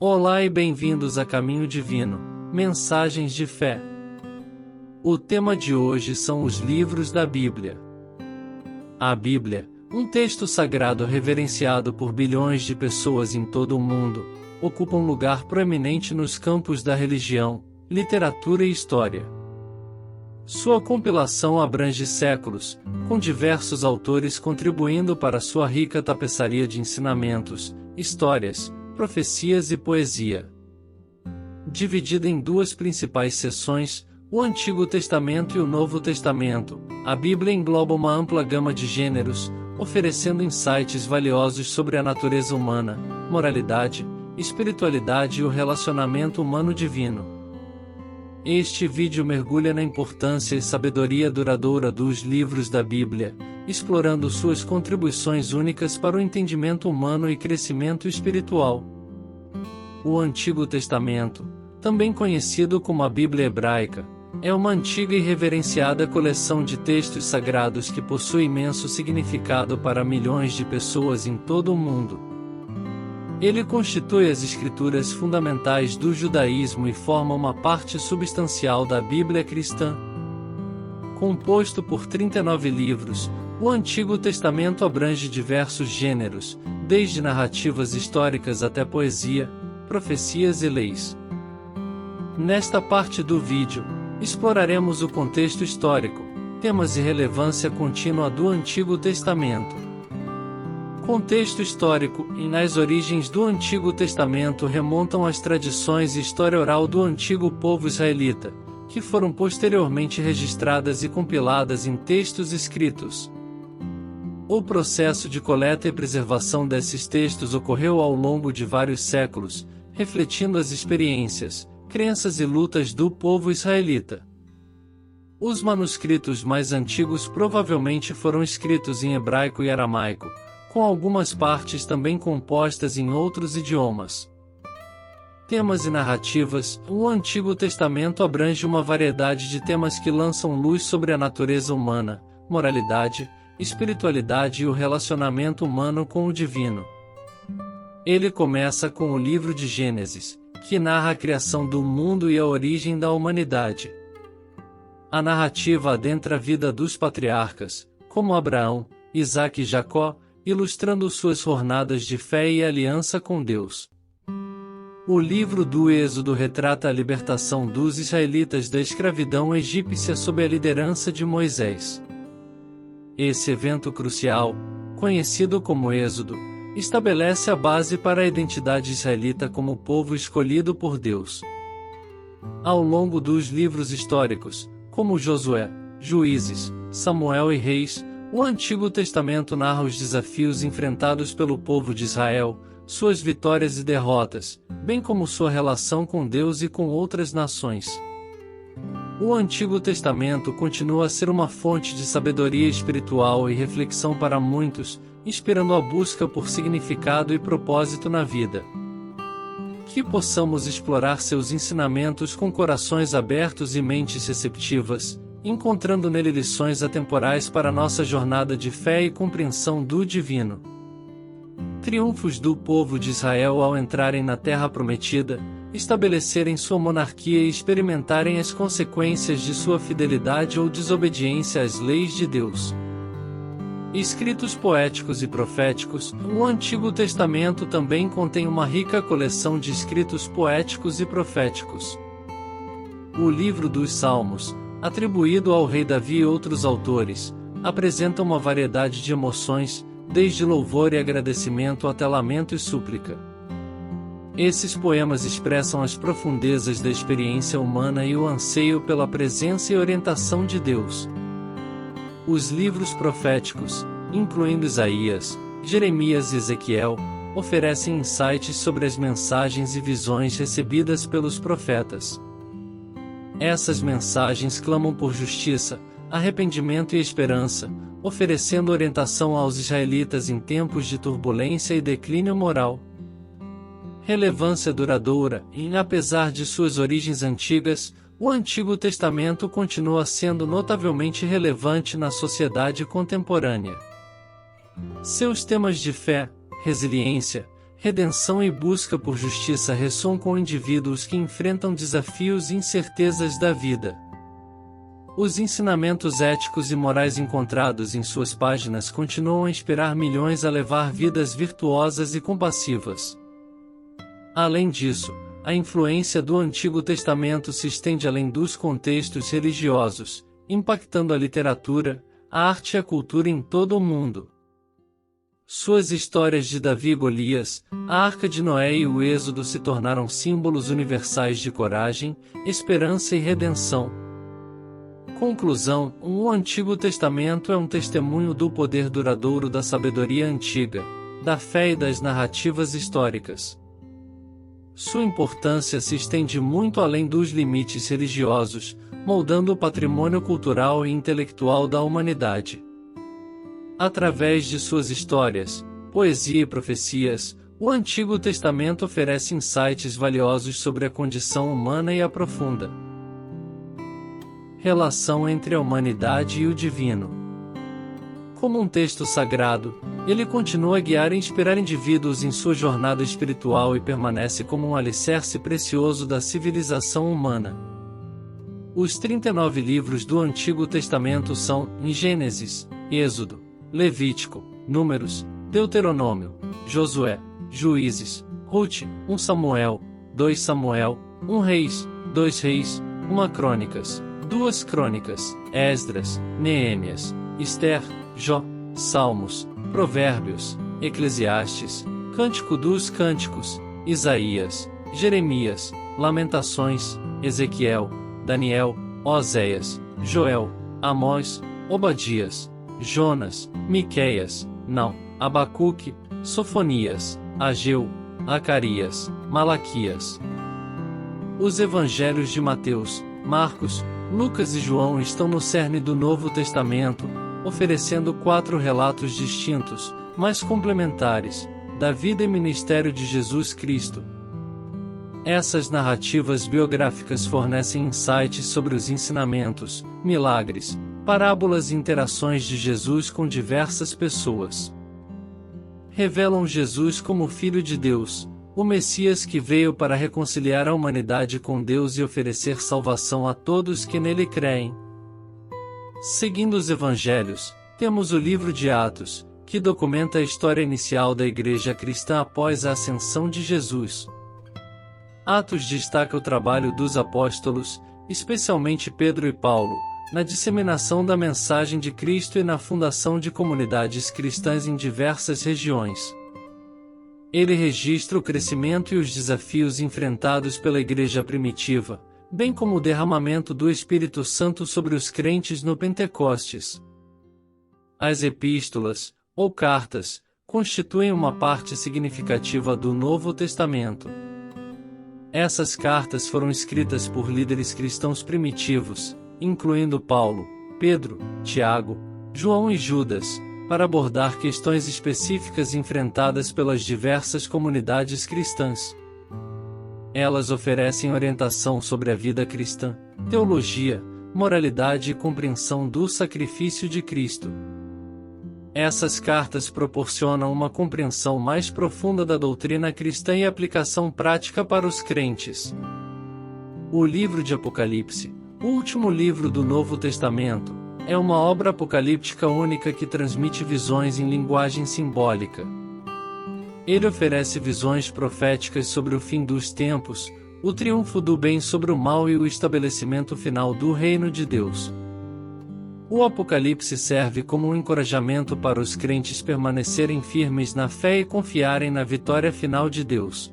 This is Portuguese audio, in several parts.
Olá e bem-vindos a Caminho Divino, Mensagens de Fé. O tema de hoje são os livros da Bíblia. A Bíblia, um texto sagrado reverenciado por bilhões de pessoas em todo o mundo, ocupa um lugar proeminente nos campos da religião, literatura e história. Sua compilação abrange séculos, com diversos autores contribuindo para sua rica tapeçaria de ensinamentos, histórias, profecias e poesia. Dividida em duas principais seções, o Antigo Testamento e o Novo Testamento, a Bíblia engloba uma ampla gama de gêneros, oferecendo insights valiosos sobre a natureza humana, moralidade, espiritualidade e o relacionamento humano-divino. Este vídeo mergulha na importância e sabedoria duradoura dos livros da Bíblia, explorando suas contribuições únicas para o entendimento humano e crescimento espiritual. O Antigo Testamento, também conhecido como a Bíblia Hebraica, é uma antiga e reverenciada coleção de textos sagrados que possui imenso significado para milhões de pessoas em todo o mundo. Ele constitui as escrituras fundamentais do judaísmo e forma uma parte substancial da Bíblia cristã. Composto por 39 livros, o Antigo Testamento abrange diversos gêneros, desde narrativas históricas até poesia, profecias e leis. Nesta parte do vídeo, exploraremos o contexto histórico, temas e relevância contínua do Antigo Testamento. Contexto histórico: as origens do Antigo Testamento remontam às tradições e história oral do antigo povo israelita, que foram posteriormente registradas e compiladas em textos escritos. O processo de coleta e preservação desses textos ocorreu ao longo de vários séculos, refletindo as experiências, crenças e lutas do povo israelita. Os manuscritos mais antigos provavelmente foram escritos em hebraico e aramaico, com algumas partes também compostas em outros idiomas. Temas e narrativas: o Antigo Testamento abrange uma variedade de temas que lançam luz sobre a natureza humana, moralidade, espiritualidade e o relacionamento humano com o divino. Ele começa com o livro de Gênesis, que narra a criação do mundo e a origem da humanidade. A narrativa adentra a vida dos patriarcas, como Abraão, Isaque e Jacó, ilustrando suas jornadas de fé e aliança com Deus. O livro do Êxodo retrata a libertação dos israelitas da escravidão egípcia sob a liderança de Moisés. Esse evento crucial, conhecido como Êxodo, estabelece a base para a identidade israelita como povo escolhido por Deus. Ao longo dos livros históricos, como Josué, Juízes, Samuel e Reis, o Antigo Testamento narra os desafios enfrentados pelo povo de Israel, suas vitórias e derrotas, bem como sua relação com Deus e com outras nações. O Antigo Testamento continua a ser uma fonte de sabedoria espiritual e reflexão para muitos, inspirando a busca por significado e propósito na vida. Que possamos explorar seus ensinamentos com corações abertos e mentes receptivas, encontrando nele lições atemporais para nossa jornada de fé e compreensão do divino. Triunfos do povo de Israel ao entrarem na Terra Prometida, estabelecerem sua monarquia e experimentarem as consequências de sua fidelidade ou desobediência às leis de Deus. Escritos poéticos e proféticos: o Antigo Testamento também contém uma rica coleção de escritos poéticos e proféticos. O livro dos Salmos, atribuído ao rei Davi e outros autores, apresenta uma variedade de emoções, desde louvor e agradecimento até lamento e súplica. Esses poemas expressam as profundezas da experiência humana e o anseio pela presença e orientação de Deus. Os livros proféticos, incluindo Isaías, Jeremias e Ezequiel, oferecem insights sobre as mensagens e visões recebidas pelos profetas. Essas mensagens clamam por justiça, arrependimento e esperança, oferecendo orientação aos israelitas em tempos de turbulência e declínio moral. Relevância duradoura: apesar de suas origens antigas, o Antigo Testamento continua sendo notavelmente relevante na sociedade contemporânea. Seus temas de fé, resiliência, redenção e busca por justiça ressoam com indivíduos que enfrentam desafios e incertezas da vida. Os ensinamentos éticos e morais encontrados em suas páginas continuam a inspirar milhões a levar vidas virtuosas e compassivas. Além disso, a influência do Antigo Testamento se estende além dos contextos religiosos, impactando a literatura, a arte e a cultura em todo o mundo. Suas histórias de Davi e Golias, a Arca de Noé e o Êxodo se tornaram símbolos universais de coragem, esperança e redenção. Conclusão: o Antigo Testamento é um testemunho do poder duradouro da sabedoria antiga, da fé e das narrativas históricas. Sua importância se estende muito além dos limites religiosos, moldando o patrimônio cultural e intelectual da humanidade. Através de suas histórias, poesia e profecias, o Antigo Testamento oferece insights valiosos sobre a condição humana e aprofunda relação entre a humanidade e o divino. Como um texto sagrado, ele continua a guiar e inspirar indivíduos em sua jornada espiritual e permanece como um alicerce precioso da civilização humana. Os 39 livros do Antigo Testamento são Gênesis, Êxodo, Levítico, Números, Deuteronômio, Josué, Juízes, Rute, 1 Samuel, 2 Samuel, 1 Reis, 2 Reis, 1 Crônicas, 2 Crônicas, Esdras, Neemias, Ester, Jó, Salmos, Provérbios, Eclesiastes, Cântico dos Cânticos, Isaías, Jeremias, Lamentações, Ezequiel, Daniel, Oséias, Joel, Amós, Obadias, Jonas, Miqueias, Naum, Abacuque, Sofonias, Ageu, Zacarias, Malaquias. Os evangelhos de Mateus, Marcos, Lucas e João estão no cerne do Novo Testamento, oferecendo 4 relatos distintos, mas complementares, da vida e ministério de Jesus Cristo. Essas narrativas biográficas fornecem insights sobre os ensinamentos, milagres, parábolas e interações de Jesus com diversas pessoas. Revelam Jesus como Filho de Deus, o Messias que veio para reconciliar a humanidade com Deus e oferecer salvação a todos que nele creem. Seguindo os evangelhos, temos o livro de Atos, que documenta a história inicial da igreja cristã após a ascensão de Jesus. Atos destaca o trabalho dos apóstolos, especialmente Pedro e Paulo, na disseminação da mensagem de Cristo e na fundação de comunidades cristãs em diversas regiões. Ele registra o crescimento e os desafios enfrentados pela igreja primitiva, bem como o derramamento do Espírito Santo sobre os crentes no Pentecostes. As epístolas, ou cartas, constituem uma parte significativa do Novo Testamento. Essas cartas foram escritas por líderes cristãos primitivos, incluindo Paulo, Pedro, Tiago, João e Judas, para abordar questões específicas enfrentadas pelas diversas comunidades cristãs. Elas oferecem orientação sobre a vida cristã, teologia, moralidade e compreensão do sacrifício de Cristo. Essas cartas proporcionam uma compreensão mais profunda da doutrina cristã e aplicação prática para os crentes. O livro de Apocalipse, o último livro do Novo Testamento, é uma obra apocalíptica única que transmite visões em linguagem simbólica. Ele oferece visões proféticas sobre o fim dos tempos, o triunfo do bem sobre o mal e o estabelecimento final do reino de Deus. O Apocalipse serve como um encorajamento para os crentes permanecerem firmes na fé e confiarem na vitória final de Deus.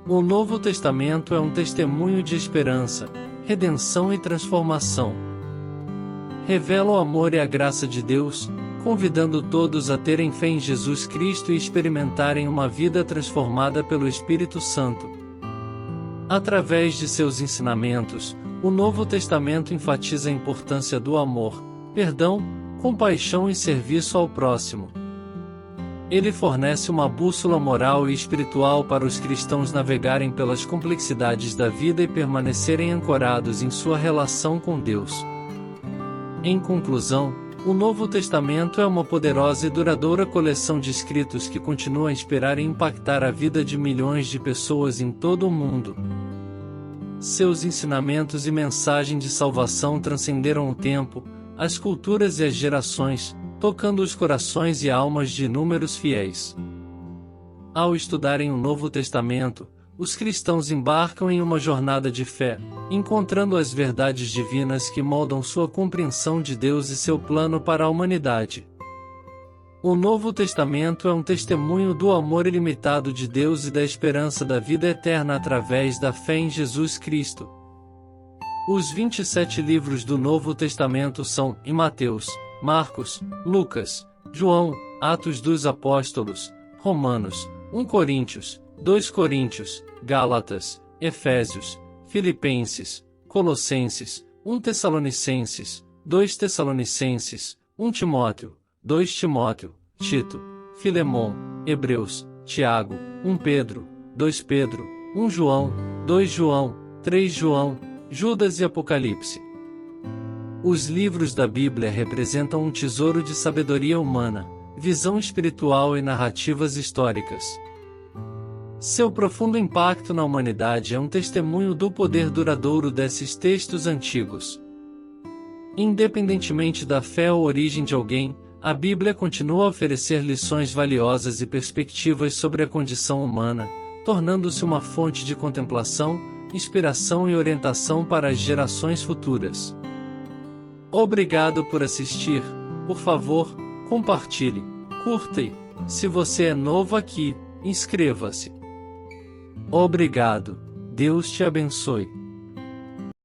O Novo Testamento é um testemunho de esperança, redenção e transformação. Revela o amor e a graça de Deus, convidando todos a terem fé em Jesus Cristo e experimentarem uma vida transformada pelo Espírito Santo. Através de seus ensinamentos, o Novo Testamento enfatiza a importância do amor, perdão, compaixão e serviço ao próximo. Ele fornece uma bússola moral e espiritual para os cristãos navegarem pelas complexidades da vida e permanecerem ancorados em sua relação com Deus. Em conclusão, O Novo Testamento é uma poderosa e duradoura coleção de escritos que continua a inspirar e impactar a vida de milhões de pessoas em todo o mundo. Seus ensinamentos e mensagem de salvação transcenderam o tempo, as culturas e as gerações, tocando os corações e almas de inúmeros fiéis. Ao estudarem o Novo Testamento, os cristãos embarcam em uma jornada de fé, encontrando as verdades divinas que moldam sua compreensão de Deus e seu plano para a humanidade. O Novo Testamento é um testemunho do amor ilimitado de Deus e da esperança da vida eterna através da fé em Jesus Cristo. Os 27 livros do Novo Testamento são em Mateus, Marcos, Lucas, João, Atos dos Apóstolos, Romanos, 1 Coríntios, 2 Coríntios, Gálatas, Efésios, Filipenses, Colossenses, 1 Tessalonicenses, 2 Tessalonicenses, 1 Timóteo, 2 Timóteo, Tito, Filemon, Hebreus, Tiago, 1 Pedro, 2 Pedro, 1 João, 2 João, 3 João, Judas e Apocalipse. Os livros da Bíblia representam um tesouro de sabedoria humana, visão espiritual e narrativas históricas. Seu profundo impacto na humanidade é um testemunho do poder duradouro desses textos antigos. Independentemente da fé ou origem de alguém, a Bíblia continua a oferecer lições valiosas e perspectivas sobre a condição humana, tornando-se uma fonte de contemplação, inspiração e orientação para as gerações futuras. Obrigado por assistir. Por favor, compartilhe, curta e, se você é novo aqui, inscreva-se. Obrigado. Deus te abençoe.